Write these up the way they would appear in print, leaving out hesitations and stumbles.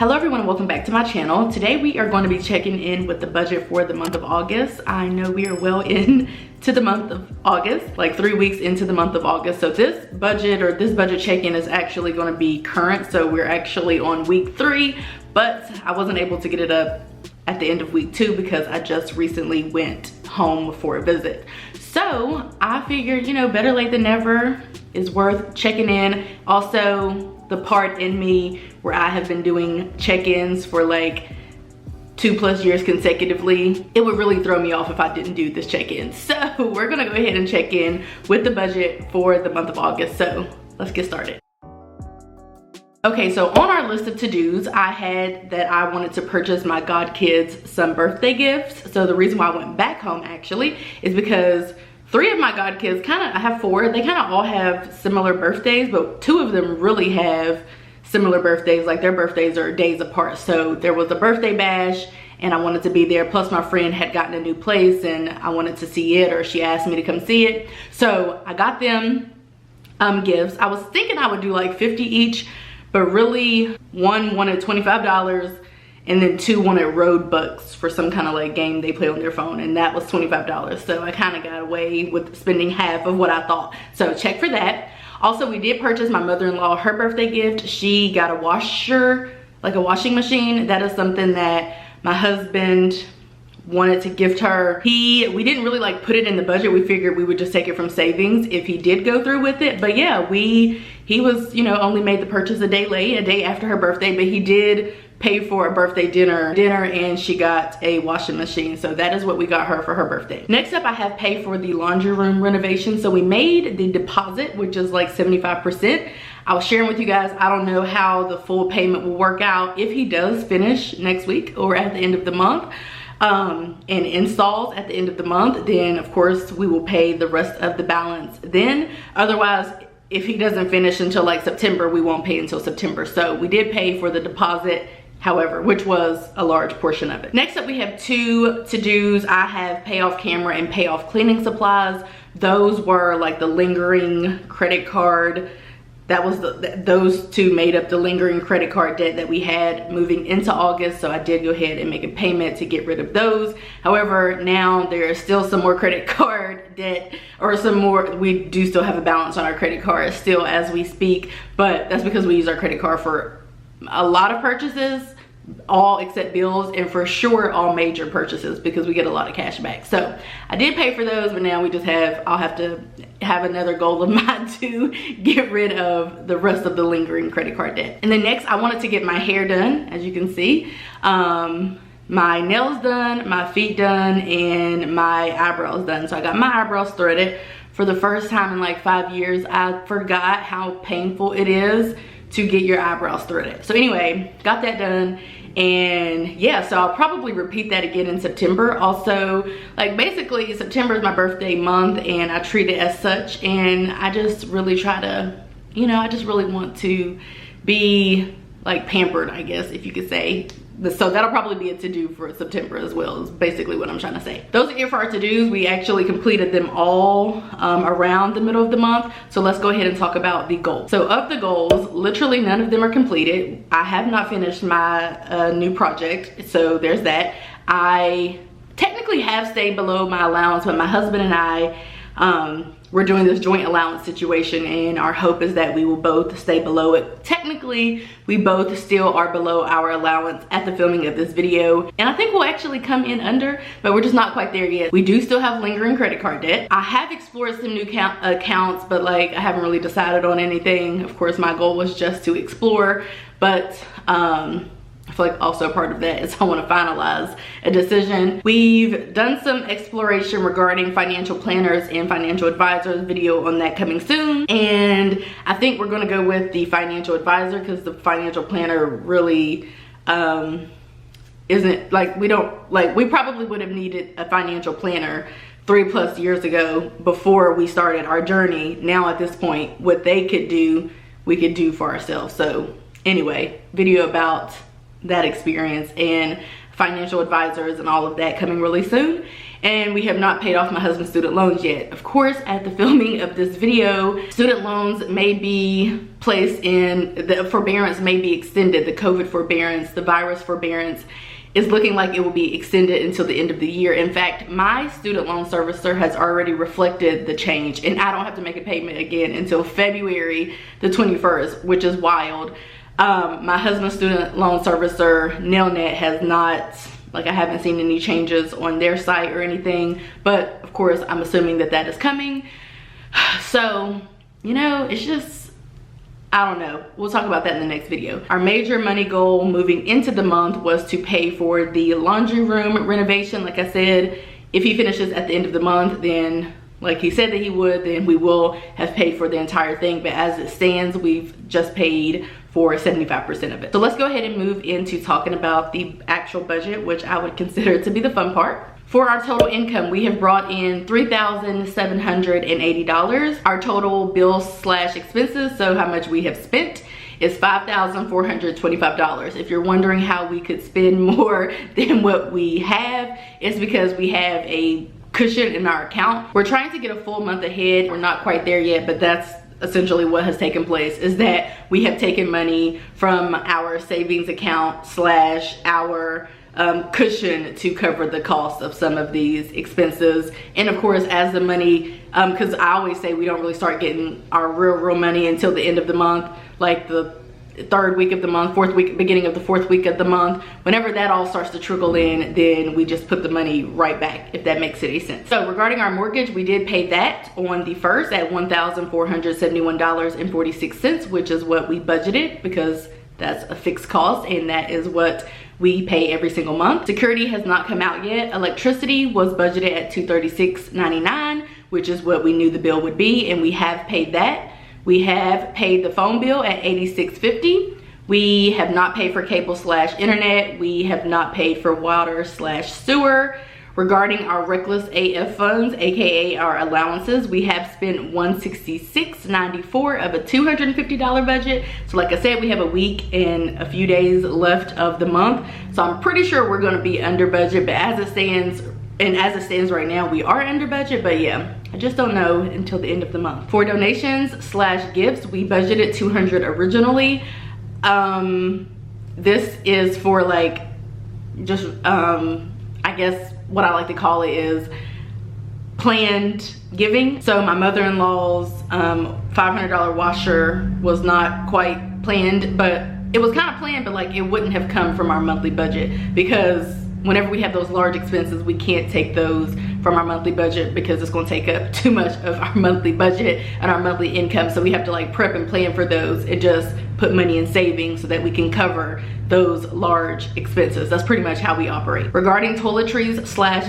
Hello everyone, welcome back to my channel. Today we are going to be checking in with the budget for the month of August. I know we are well into the month of August, like 3 weeks into the month of August. So this budget check-in is actually going to be current. So we're actually on week 3, but I wasn't able to get it up at the end of week 2 because I just recently went home for a visit. So I figured, you know, better late than never is worth checking in. Also, the part in me where I have been doing check-ins for like 2+ years consecutively, it would really throw me off if I didn't do this check-in. So we're gonna go ahead and check in with the budget for the month of August. So let's get started. Okay, so on our list of to-dos, I had that I wanted to purchase my godkids some birthday gifts. So the reason why I went back home actually is because 3 of my godkids, I have 4, they kind of all have similar birthdays, but 2 of them really have similar birthdays, like their birthdays are days apart. So there was a birthday bash and I wanted to be there, plus my friend had gotten a new place and I wanted to see it, or she asked me to come see it. So I got them gifts. I was thinking I would do like 50 each, but really one wanted $25 and then 2 wanted road bucks for some kind of like game they play on their phone, and that was $25. So I kind of got away with spending half of what I thought. So check for that. Also, we did purchase my mother-in-law her birthday gift. She got a washer, like a washing machine. That is something that my husband wanted to gift her. We didn't really like put it in the budget. We figured we would just take it from savings if he did go through with it. But yeah, he was, you know, only made the purchase a day late, a day after her birthday, but he did pay for a birthday dinner, and she got a washing machine. So that is what we got her for her birthday. Next up, I have paid for the laundry room renovation. So we made the deposit, which is like 75%. I was sharing with you guys, I don't know how the full payment will work out if he does finish next week or at the end of the month. And installs at the end of the month, then of course we will pay the rest of the balance then. Otherwise, if he doesn't finish until like September, we won't pay until September. So we did pay for the deposit, however, which was a large portion of it. Next up, we have 2 to-dos. I have pay off camera and pay off cleaning supplies. Those were like the lingering credit card. That was those 2 made up the lingering credit card debt that we had moving into August. So I did go ahead and make a payment to get rid of those. However, now there is still some more credit card debt, or some more. We do still have a balance on our credit card still as we speak, but that's because we use our credit card for a lot of purchases, all except bills, and for sure all major purchases because we get a lot of cash back. So I did pay for those, but now I'll have to have another goal of mine to get rid of the rest of the lingering credit card debt. And then next, I wanted to get my hair done, as you can see. My nails done, my feet done, and my eyebrows done. So I got my eyebrows threaded. For the first time in like 5 years, I forgot how painful it is to get your eyebrows threaded. So anyway, got that done. And yeah, so I'll probably repeat that again in September. Also, like basically September is my birthday month and I treat it as such. And I just really try to, you know, I just really want to be like pampered, I guess, if you could say. So that'll probably be a to-do for September as well, is basically what I'm trying to say. Those are it for our to-dos. We actually completed them all around the middle of the month. So let's go ahead and talk about the goals. So of the goals, literally none of them are completed. I have not finished my new project, so there's that. I technically have stayed below my allowance, but my husband and I, we're doing this joint allowance situation, and our hope is that we will both stay below it. Technically, we both still are below our allowance at the filming of this video, and I think we'll actually come in under, but we're just not quite there yet. We do still have lingering credit card debt. I have explored some new accounts, but like I haven't really decided on anything. Of course, my goal was just to explore, but I feel like also part of that is I want to finalize a decision. We've done some exploration regarding financial planners and financial advisors, video on that coming soon. And I think we're going to go with the financial advisor because the financial planner really isn't like, we probably would have needed a financial planner 3+ years ago before we started our journey. Now at this point, what they could do, we could do for ourselves. So anyway, video about that experience and financial advisors and all of that coming really soon. And we have not paid off my husband's student loans yet. Of course, at the filming of this video, student loans may be placed in, the forbearance may be extended. The COVID forbearance, the virus forbearance is looking like it will be extended until the end of the year. In fact, my student loan servicer has already reflected the change, and I don't have to make a payment again until February the 21st, which is wild. My husband's student loan servicer, Nailnet, has not, like, I haven't seen any changes on their site or anything, but of course I'm assuming that that is coming. So, you know, it's just, I don't know. We'll talk about that in the next video. Our major money goal moving into the month was to pay for the laundry room renovation. Like I said, if he finishes at the end of the month, then like he said that he would, then we will have paid for the entire thing. But as it stands, we've just paid for 75% of it. So let's go ahead and move into talking about the actual budget, which I would consider to be the fun part. For our total income, we have brought in $3,780. Our total bills / expenses, so how much we have spent, is $5,425. If you're wondering how we could spend more than what we have, it's because we have a cushion in our account. We're trying to get a full month ahead. We're not quite there yet, but that's essentially what has taken place, is that we have taken money from our savings account / our cushion to cover the cost of some of these expenses. And of course, as the money, because I always say we don't really start getting our real money until the end of the month, like the third week of the month, fourth week, beginning of the fourth week of the month. Whenever that all starts to trickle in, then we just put the money right back, if that makes any sense. So regarding our mortgage, we did pay that on the 1st at $1,471.46, which is what we budgeted, because that's a fixed cost and that is what we pay every single month. Security has not come out yet. Electricity was budgeted at $236.99, which is what we knew the bill would be, and we have paid that. We have paid the phone bill at $86.50. We have not paid for cable / internet. We have not paid for water / sewer. Regarding our reckless AF funds, aka our allowances, we have spent $166.94 of a $250 budget. So like I said, we have a week and a few days left of the month. So I'm pretty sure we're gonna be under budget, but as it stands right now, we are under budget, but yeah, I just don't know until the end of the month. For donations / gifts, we budgeted $200 originally. This is for like, just, I guess what I like to call it is planned giving. So my mother-in-law's $500 washer was not quite planned, but it was kind of planned, but like it wouldn't have come from our monthly budget, because whenever we have those large expenses, we can't take those from our monthly budget because it's going to take up too much of our monthly budget and our monthly income. So we have to like prep and plan for those and just put money in savings so that we can cover those large expenses. That's pretty much how we operate. Regarding toiletries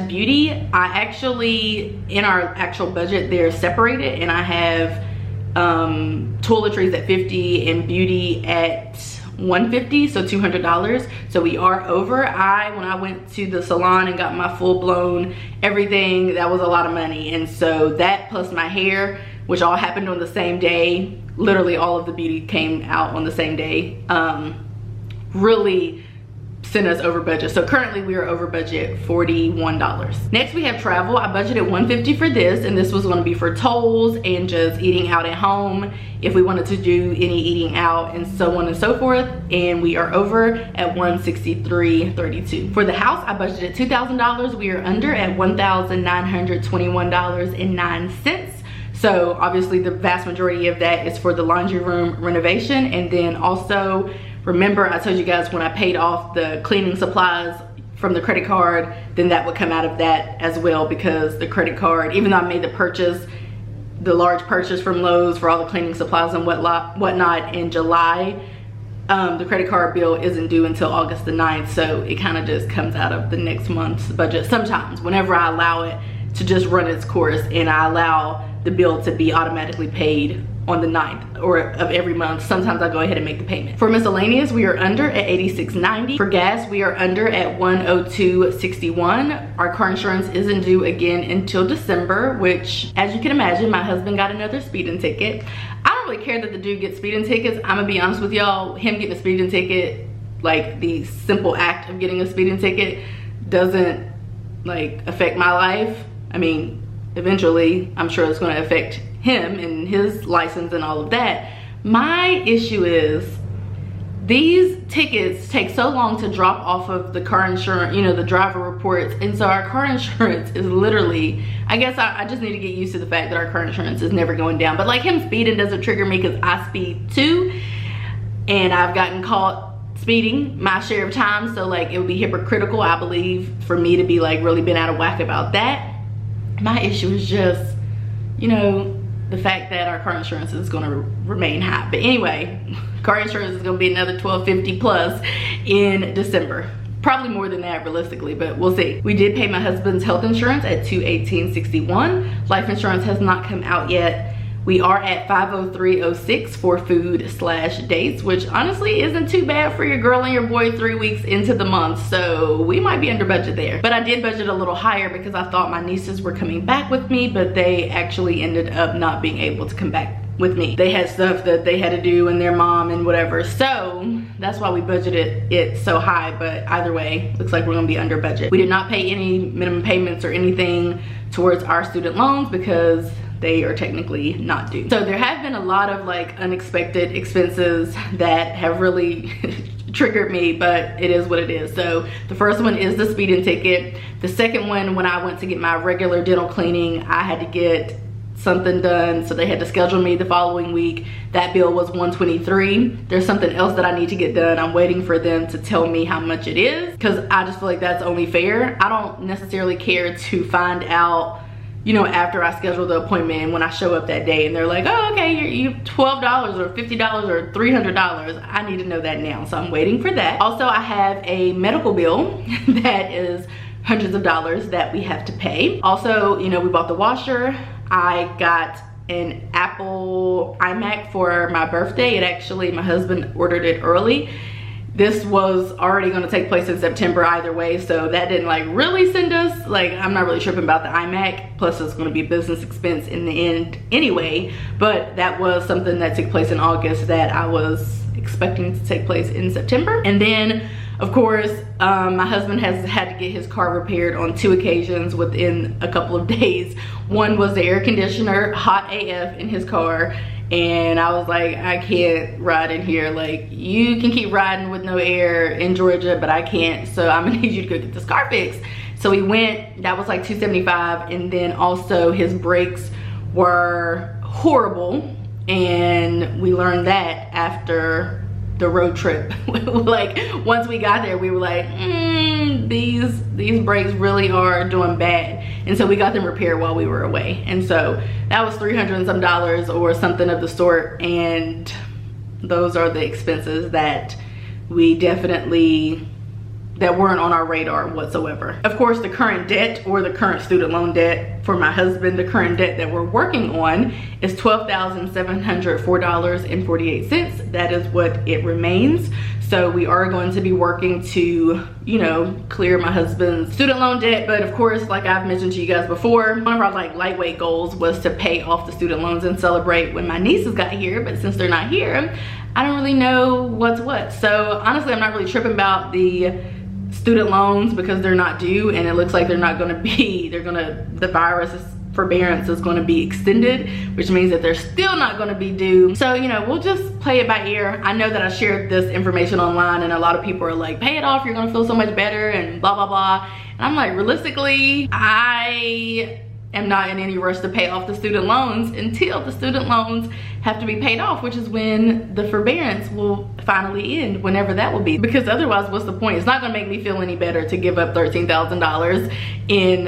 / beauty, I actually, in our actual budget, they're separated, and I have toiletries at $50 and beauty at $150, so $200. So we are over. When I went to the salon and got my full-blown everything, that was a lot of money, and so that plus my hair, which all happened on the same day, literally all of the beauty came out on the same day, really sent us over budget. So currently we are over budget $41. Next we have travel. I budgeted $150 for this, and this was going to be for tolls and just eating out at home if we wanted to do any eating out and so on and so forth, and we are over at $163.32. For the house, I budgeted $2,000. We are under at $1,921.09. So obviously the vast majority of that is for the laundry room renovation, and then also remember I told you guys when I paid off the cleaning supplies from the credit card, then that would come out of that as well, because the credit card, even though I made the purchase, the large purchase from Lowe's for all the cleaning supplies and whatnot in July, the credit card bill isn't due until August the 9th, so it kind of just comes out of the next month's budget sometimes, whenever I allow it to just run its course and I allow the bill to be automatically paid on the 9th or of every month. Sometimes I go ahead and make the payment. For miscellaneous, we are under at $86.90. For gas, we are under at $102.61. Our car insurance isn't due again until December, which, as you can imagine, my husband got another speeding ticket. I don't really care that the dude gets speeding tickets. I'm gonna be honest with y'all, him getting a speeding ticket, like the simple act of getting a speeding ticket, doesn't like affect my life. I mean, eventually I'm sure it's going to affect him and his license and all of that. My issue is these tickets take so long to drop off of the car insurance, you know, the driver reports. And so our car insurance is literally, I guess I just need to get used to the fact that our car insurance is never going down. But like him speeding doesn't trigger me because I speed too. And I've gotten caught speeding my share of time. So like it would be hypocritical, I believe, for me to be like really been out of whack about that. My issue is just, you know, the fact that our car insurance is going to remain high. But anyway, car insurance is going to be another $1,250 plus in December. Probably more than that realistically, but we'll see. We did pay my husband's health insurance at $218.61. Life insurance has not come out yet. We are at $503.06 for food/dates, which honestly isn't too bad for your girl and your boy 3 weeks into the month. So we might be under budget there. But I did budget a little higher because I thought my nieces were coming back with me, but they actually ended up not being able to come back with me. They had stuff that they had to do and their mom and whatever. So that's why we budgeted it so high. But either way, looks like we're gonna be under budget. We did not pay any minimum payments or anything towards our student loans because they are technically not due. So there have been a lot of like unexpected expenses that have really triggered me, but it is what it is. So the first one is the speeding ticket. The second one, when I went to get my regular dental cleaning, I had to get something done, so they had to schedule me the following week. That bill was $123. There's something else that I need to get done. I'm waiting for them to tell me how much it is because I just feel like that's only fair. I don't necessarily care to find out, you know, after I schedule the appointment, when I show up that day and they're like, oh, okay, you $12 or $50 or $300. I need to know that now, so I'm waiting for that. Also, I have a medical bill that is hundreds of dollars that we have to pay. Also, you know, we bought the washer. I got an Apple iMac for my birthday. It actually, my husband ordered it early. This was already going to take place in September either way, so that didn't like really send us, like, I'm not really tripping about the iMac, plus it's going to be a business expense in the end anyway. But that was something that took place in August that I was expecting to take place in September. And then of course, my husband has had to get his car repaired on 2 occasions within a couple of days. One was the air conditioner, hot AF in his car, and I was like, I can't ride in here. Like, you can keep riding with no air in Georgia, but I can't, so I'm gonna need you to go get this car fixed. So we went, that was like $275, and then also his brakes were horrible, and we learned that after the road trip. Like, once we got there, we were like, these brakes really are doing bad. And so we got them repaired while we were away. And so that was $300 and some or something of the sort. And those are the expenses that we definitely, that weren't on our radar whatsoever. Of course, the current debt, or the current student loan debt for my husband, the current debt that we're working on is $12,704.48. That is what it remains. So we are going to be working to, you know, clear my husband's student loan debt. But of course, like I've mentioned to you guys before, one of our like lightweight goals was to pay off the student loans and celebrate when my nieces got here. But since they're not here, I don't really know what's what. So honestly, I'm not really tripping about the student loans because they're not due, and it looks like they're not going to be, the virus forbearance is going to be extended, which means that they're still not going to be due. So, you know, we'll just play it by ear. I know that I shared this information online and a lot of people are like, pay it off, you're going to feel so much better and blah blah blah, and I'm like, realistically, I am not in any rush to pay off the student loans until the student loans have to be paid off, which is when the forbearance will finally end, whenever that will be. Because otherwise, what's the point? It's not gonna make me feel any better to give up $13,000 in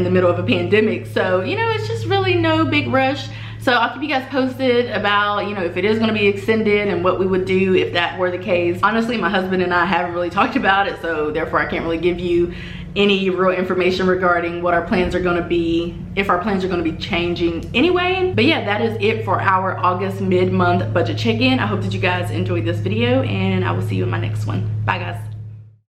the middle of a pandemic. So, you know, it's just really no big rush. So I'll keep you guys posted about, you know, if it is gonna be extended and what we would do if that were the case. Honestly, my husband and I haven't really talked about it, so therefore I can't really give you any real information regarding what our plans are going to be, if our plans are going to be changing anyway. But yeah, that is it for our August mid-month budget check-in. I hope that you guys enjoyed this video, and I will see you in my next one. Bye guys.